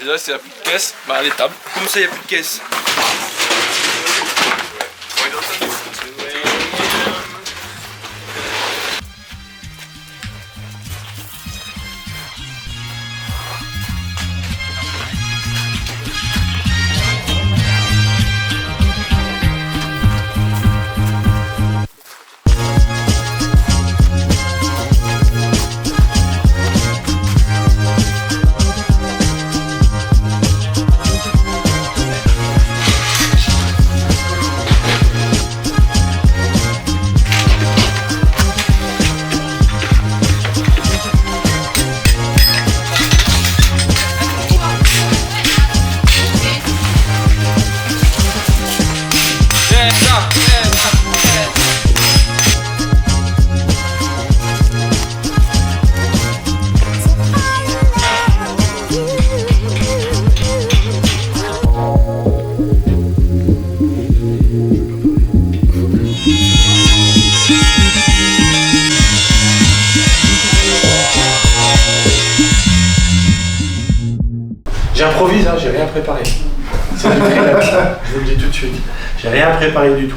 Déjà, s'il n'y a plus de caisse, bah les tables. Comment ça, il n'y a plus de caisse? J'improvise, hein, j'ai rien préparé. C'est du relax, je vous le dis tout de suite. J'ai rien préparé du tout.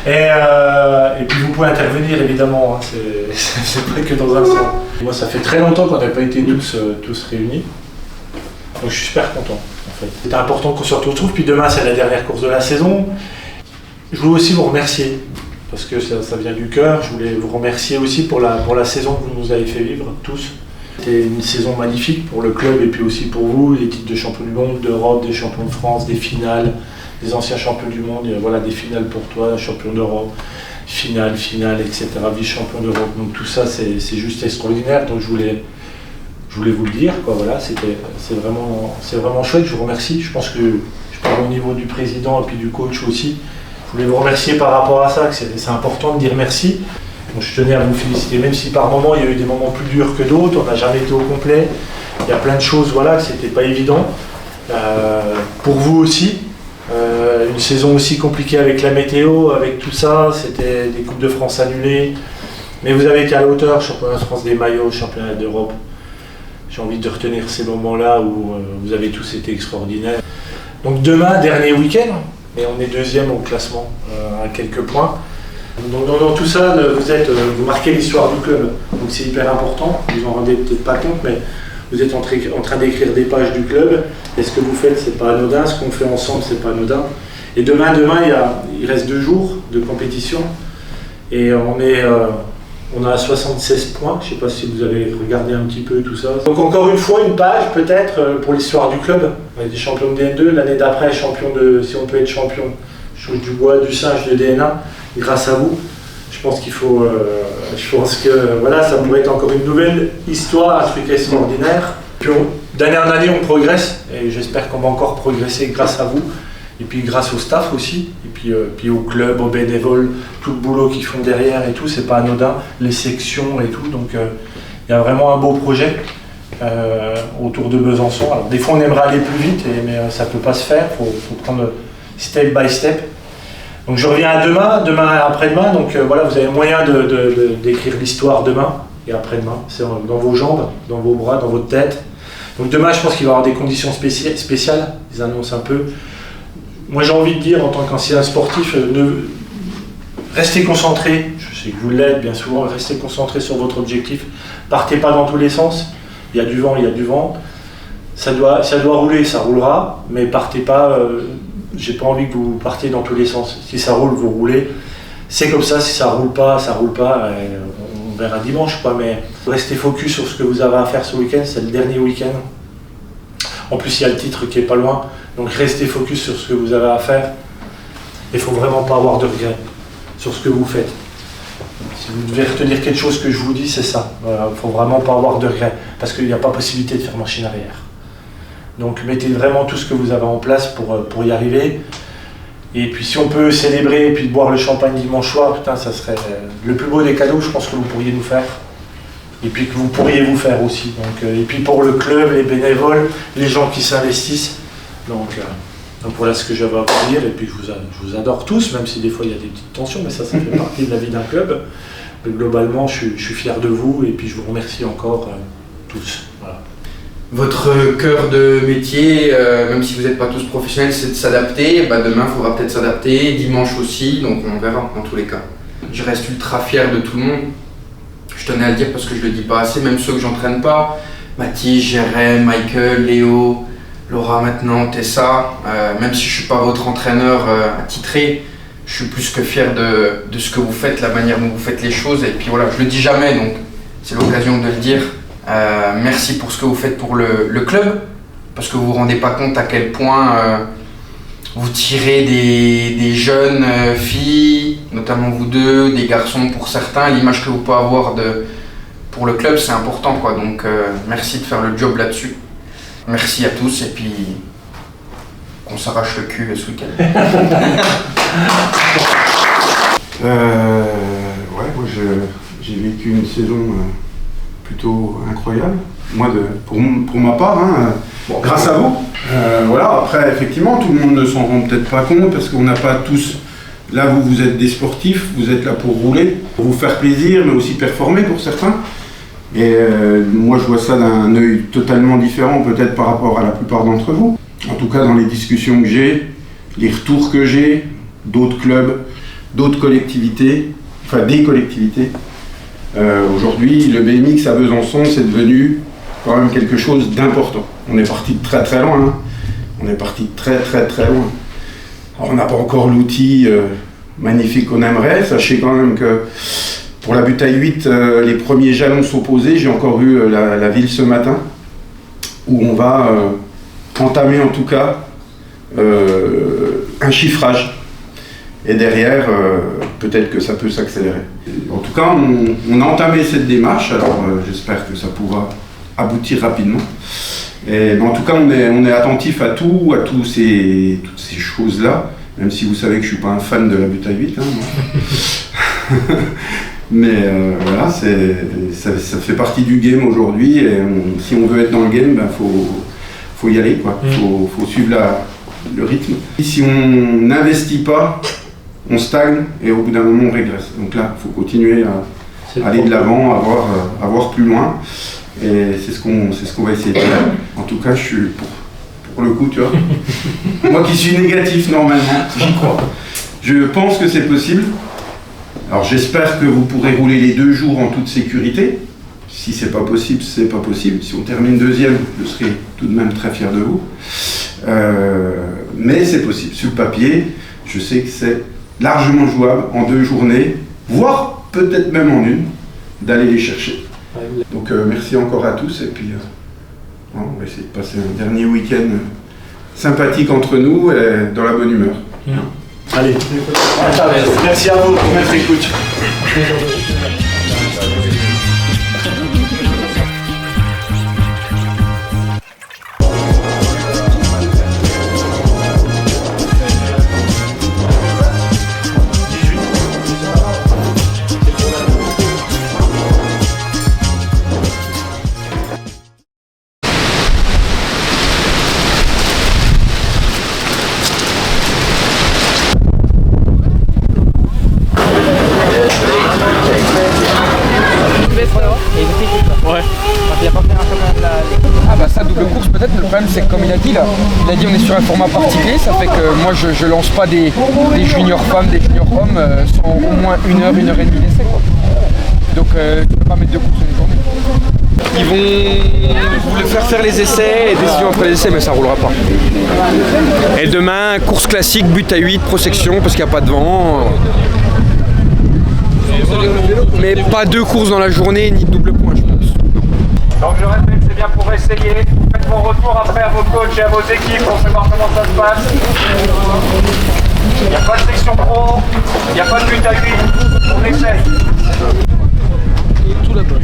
Et puis vous pouvez intervenir évidemment, hein, c'est pas que dans un sens. Moi ça fait très longtemps qu'on n'a pas été tous réunis. Donc je suis super content en fait. C'était important qu'on se retrouve, puis demain c'est la dernière course de la saison. Je voulais aussi vous remercier, parce que ça vient du cœur. Je voulais vous remercier aussi pour la saison que vous nous avez fait vivre tous. C'était une saison magnifique pour le club et puis aussi pour vous, les titres de champion du monde, d'Europe, des champions de France, des finales, des anciens champions du monde, voilà, des finales pour toi, champion d'Europe, finale, etc., vice-champion d'Europe. Donc tout ça c'est juste extraordinaire, donc je voulais vous le dire, quoi, voilà, c'est vraiment chouette, je vous remercie. Je pense que je parle au niveau du président et puis du coach aussi. Je voulais vous remercier par rapport à ça, que c'est important de dire merci. Donc je tenais à vous féliciter, même si par moments il y a eu des moments plus durs que d'autres, on n'a jamais été au complet. Il y a plein de choses, voilà, que c'était pas évident. Pour vous aussi, une saison aussi compliquée avec la météo, avec tout ça, c'était des Coupes de France annulées. Mais vous avez été à la hauteur, championnat de France des maillots, championnat d'Europe. J'ai envie de retenir ces moments-là où vous avez tous été extraordinaires. Donc demain, dernier week-end, et on est deuxième au classement à quelques points. Donc dans tout ça, vous marquez l'histoire du club, donc c'est hyper important, vous en rendez peut-être pas compte, mais vous êtes en train d'écrire des pages du club, et ce que vous faites, c'est pas anodin, ce qu'on fait ensemble, c'est pas anodin. Et demain il reste 2 jours de compétition, et on a 76 points, je sais pas si vous avez regardé un petit peu tout ça. Donc encore une fois, une page peut-être pour l'histoire du club. On a été champion de DN2, l'année d'après champion si on peut être champion, je touche du bois, du singe de DN1. Grâce à vous, je pense que voilà, ça pourrait être encore une nouvelle histoire, un truc extraordinaire. Puis d'année en année, on progresse et j'espère qu'on va encore progresser grâce à vous et puis grâce au staff aussi, et puis au club, aux bénévoles, tout le boulot qu'ils font derrière et tout, c'est pas anodin, les sections et tout. Donc il y a vraiment un beau projet autour de Besançon. Alors des fois, on aimerait aller plus vite, mais ça peut pas se faire. Faut prendre step by step. Donc je reviens à demain et après-demain, donc voilà, vous avez moyen d'écrire l'histoire demain et après-demain. C'est dans vos jambes, dans vos bras, dans votre tête. Donc demain, je pense qu'il va y avoir des conditions spéciales, ils annoncent un peu. Moi j'ai envie de dire, en tant qu'ancien sportif, restez concentré, je sais que vous l'êtes bien souvent, restez concentré sur votre objectif. Partez pas dans tous les sens, il y a du vent. Ça doit rouler, ça roulera, mais partez pas... j'ai pas envie que vous partiez dans tous les sens. Si ça roule, vous roulez. C'est comme ça, si ça roule pas, on verra dimanche, quoi. Mais restez focus sur ce que vous avez à faire ce week-end, c'est le dernier week-end. En plus, il y a le titre qui est pas loin, donc restez focus sur ce que vous avez à faire. Il faut vraiment pas avoir de regrets sur ce que vous faites. Si vous devez retenir quelque chose que je vous dis, c'est ça. Voilà, faut vraiment pas avoir de regrets, parce qu'il n'y a pas possibilité de faire machine arrière. Donc mettez vraiment tout ce que vous avez en place pour y arriver. Et puis si on peut célébrer et puis boire le champagne dimanche soir, putain, ça serait le plus beau des cadeaux, je pense, que vous pourriez nous faire. Et puis que vous pourriez vous faire aussi. Donc, et puis pour le club, les bénévoles, les gens qui s'investissent. Donc voilà ce que j'avais à vous dire. Et puis je vous adore tous, même si des fois il y a des petites tensions, mais ça fait partie de la vie d'un club. Mais globalement, je suis fier de vous et puis je vous remercie encore tous. Voilà. votre cœur de métier, même si vous n'êtes pas tous professionnels, c'est de s'adapter. Demain, il faudra peut-être s'adapter, dimanche aussi, donc on verra dans tous les cas. Je reste ultra fier de tout le monde. Je tenais à le dire parce que je le dis pas assez, même ceux que j'entraîne pas. Mathis, Jérém, Michael, Léo, Laura maintenant, Tessa. Même si je suis pas votre entraîneur attitré, je suis plus que fier de ce que vous faites, la manière dont vous faites les choses. Et puis voilà, je le dis jamais, donc c'est l'occasion de le dire. Merci pour ce que vous faites pour le club, parce que vous vous rendez pas compte à quel point vous tirez des jeunes filles, notamment vous deux, des garçons pour certains. L'image que vous pouvez avoir pour le club, c'est important, quoi. Donc merci de faire le job là-dessus. Merci à tous et puis qu'on s'arrache le cul ce week-end. Ouais, moi j'ai vécu une saison plutôt incroyable. Moi, pour ma part, grâce à vous. Voilà, après, effectivement, tout le monde ne s'en rend peut-être pas compte parce qu'on n'a pas tous. Là, vous êtes des sportifs, vous êtes là pour rouler, pour vous faire plaisir, mais aussi performer pour certains. Et moi, je vois ça d'un œil totalement différent, peut-être par rapport à la plupart d'entre vous. En tout cas, dans les discussions que j'ai, les retours que j'ai, d'autres clubs, d'autres collectivités, enfin des collectivités. Aujourd'hui, le BMX à Besançon, c'est devenu quand même quelque chose d'important. On est parti de très très loin. Hein. On est parti de très très très loin. Alors, on n'a pas encore l'outil magnifique qu'on aimerait. Sachez quand même que pour la butaille 8, les premiers jalons sont posés. J'ai encore vu la ville ce matin, où on va entamer en tout cas un chiffrage. Et derrière, peut-être que ça peut s'accélérer. En tout cas, on a entamé cette démarche, alors j'espère que ça pourra aboutir rapidement. Et, en tout cas, on est attentif à toutes ces choses-là, même si vous savez que je ne suis pas un fan de la butaille 8. Hein, mais voilà, ça fait partie du game aujourd'hui, et si on veut être dans le game, faut y aller, quoi. Faut suivre le rythme. Et si on n'investit pas, on stagne et au bout d'un moment on régresse. Donc là, il faut continuer à aller de l'avant, à voir plus loin. Et c'est ce qu'on va essayer de faire. En tout cas, je suis pour le coup, tu vois. Moi qui suis négatif normalement, j'y crois. Je pense que c'est possible. Alors j'espère que vous pourrez rouler les 2 jours en toute sécurité. Si c'est pas possible, c'est pas possible. Si on termine deuxième, je serai tout de même très fier de vous. Mais c'est possible. Sur le papier, je sais que c'est largement jouable en 2 journées, voire peut-être même en une, d'aller les chercher. Donc merci encore à tous et puis on va essayer de passer un dernier week-end sympathique entre nous et dans la bonne humeur. Allez, merci à vous pour votre écoute. Le problème c'est que comme il a dit là, on est sur un format particulier, ça fait que moi je lance pas des juniors femmes, des juniors hommes sans au moins 1 heure, 1 heure et demie d'essai, quoi. Donc tu peux pas mettre 2 courses sur une journée. Ils vont vous faire les essais et décision après les essais, mais ça roulera pas. Et demain, course classique, but à 8, pro section parce qu'il n'y a pas de vent. Mais pas 2 courses dans la journée ni de double point, je pense. Donc je répète, c'est bien pour essayer. Faites vos retours après à vos coachs et à vos équipes pour savoir comment ça se passe. Il n'y a pas de section pro, il n'y a pas de but à 8, on essaye. Tout là-bas.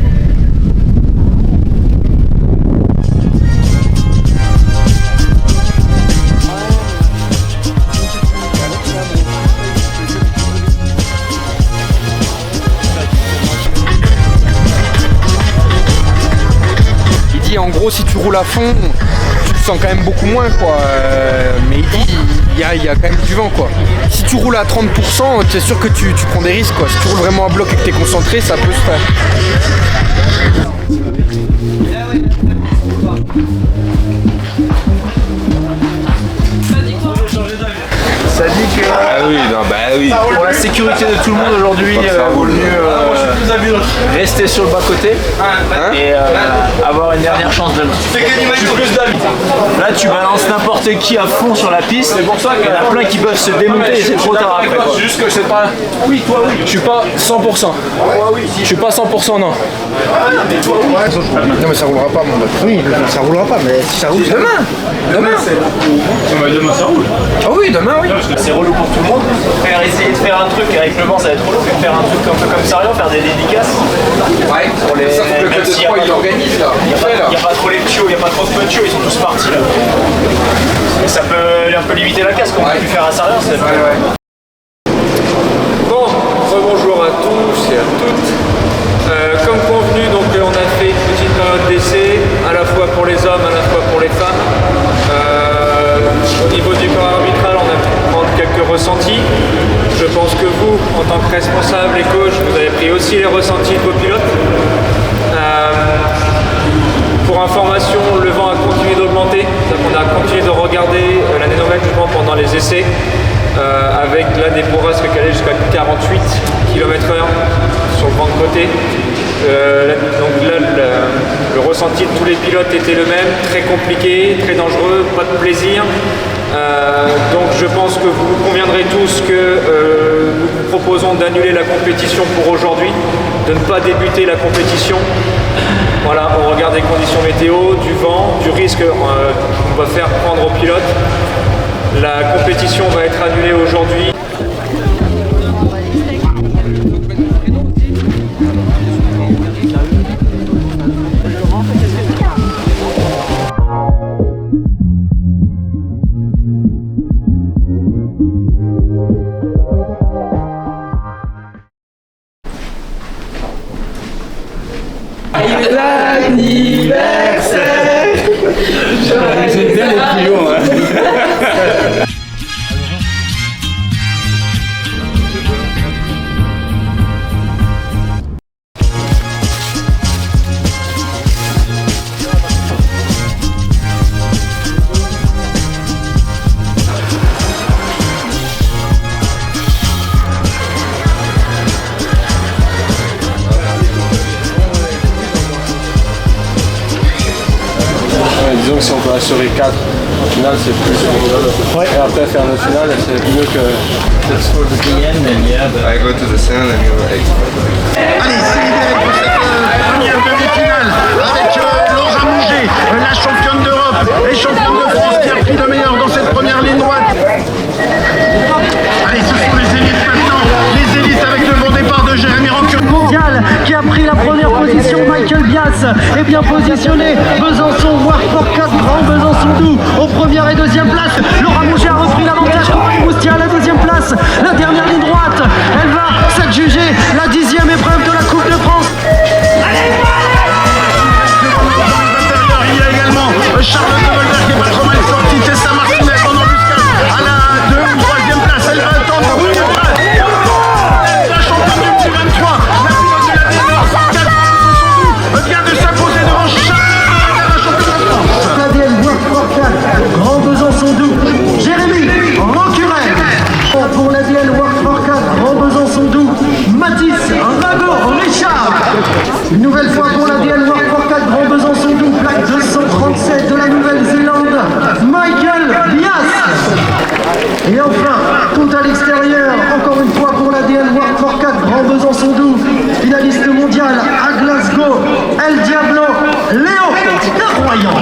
En gros, si tu roules à fond, tu le sens quand même beaucoup moins, quoi. Mais il y a quand même du vent, quoi. Si tu roules à 30%, c'est sûr que tu prends des risques, quoi. Si tu roules vraiment à bloc et que tu es concentré, ça peut se faire. sécurité de tout le monde aujourd'hui, vaut mieux rester sur le bas-côté et avoir une dernière chance de Là, tu balances n'importe qui à fond sur la piste. C'est pour ça qu'il y en a plein qui peuvent se démonter et c'est trop tard après. C'est juste que c'est pas. Oui, toi, oui. Je suis pas 100%. Je suis pas 100%, non. Non mais ça roulera pas mon pote. Oui, ça roulera pas, mais si ça roule. Demain Demain, ça roule. Ah oui, demain oui. C'est relou pour tout le monde. Essayer de faire un truc avec le vent, ça va être relou. Faire un truc un peu comme Sarion, faire des dédicaces. Ouais, Pour les... ça faut que le club de Troyes il organise là. Il n'y a pas trop les pchiots, il n'y a pas trop de pchiots, ils sont tous partis là. Et ça peut un peu limiter la casse, comme on a pu faire à Sarion. Bon, bonjour à tous et à toutes. Comme convenu, donc on a fait une petite période d'essai, à la fois pour les hommes, à la fois pour les femmes. Au niveau du corps arbitral, on a pu prendre quelques ressentis. Je pense que vous, en tant que responsable et coach, vous avez pris aussi les ressentis de vos pilotes. Pour information, le vent a continué d'augmenter, donc on a continué de regarder l'année nouvelle du vent pendant les essais, avec là des bourrasques qui allaient jusqu'à 48 km/h sur le vent de côté. Donc là, le ressenti de tous les pilotes était le même, très compliqué, très dangereux, pas de plaisir. Donc je pense que vous conviendrez tous que nous vous proposons d'annuler la compétition pour aujourd'hui, de ne pas débuter la compétition. Voilà, on regarde les conditions météo, du vent, du risque qu'on va faire prendre aux pilotes. La compétition va être annulée aujourd'hui. J'aime bien les tuyaux, hein. Disons que si on peut assurer 4, au final c'est plus sur et après faire notre finale, c'est mieux que. I go to the sun and you're right. Allez, c'est libéré pour cette première demi-finale avec Laura Mouget, la championne d'Europe et championne de France qui a pris le meilleur dans cette première ligne droite. Allez, ce sont les élites maintenant, les élites avec le bon départ de Jérémy Rancure. Mondial qui a pris la première position, Michael Bias est bien positionné, Besançon, Warford 4, Grand Besançon Doux aux première et deuxième place. Laura Mouget a repris l'avantage pour les Moustia à la deuxième place, la dernière ligne droite, elle va s'adjuger la 10e épreuve de la Coupe de France. Il y a également Charlotte de Volder qui est pas trop mal sorti, Tessa Martinez en embuscade à la 2e ou 3e place, elle va attendre la championne du petit 23, la pilote de la Dénor, vient de s'imposer devant Charlotte, la championne de France. Stadienne Warford 4, Grand Besançon Doux, Jérémy Rancurel. Pour la DL Warford 4, Grand Besançon Doux, Mathis Rago Richard. Une nouvelle fois pour la DL Warford 4, Grand Besançon Doux, plaque 237 de la Nouvelle-Zélande, Michael Bias. Et enfin, tout à l'extérieur, encore une fois pour la DL Warford 4, Grand Besançon Doux, finaliste mondial à Glasgow, El Diablo, Léo Darroyan.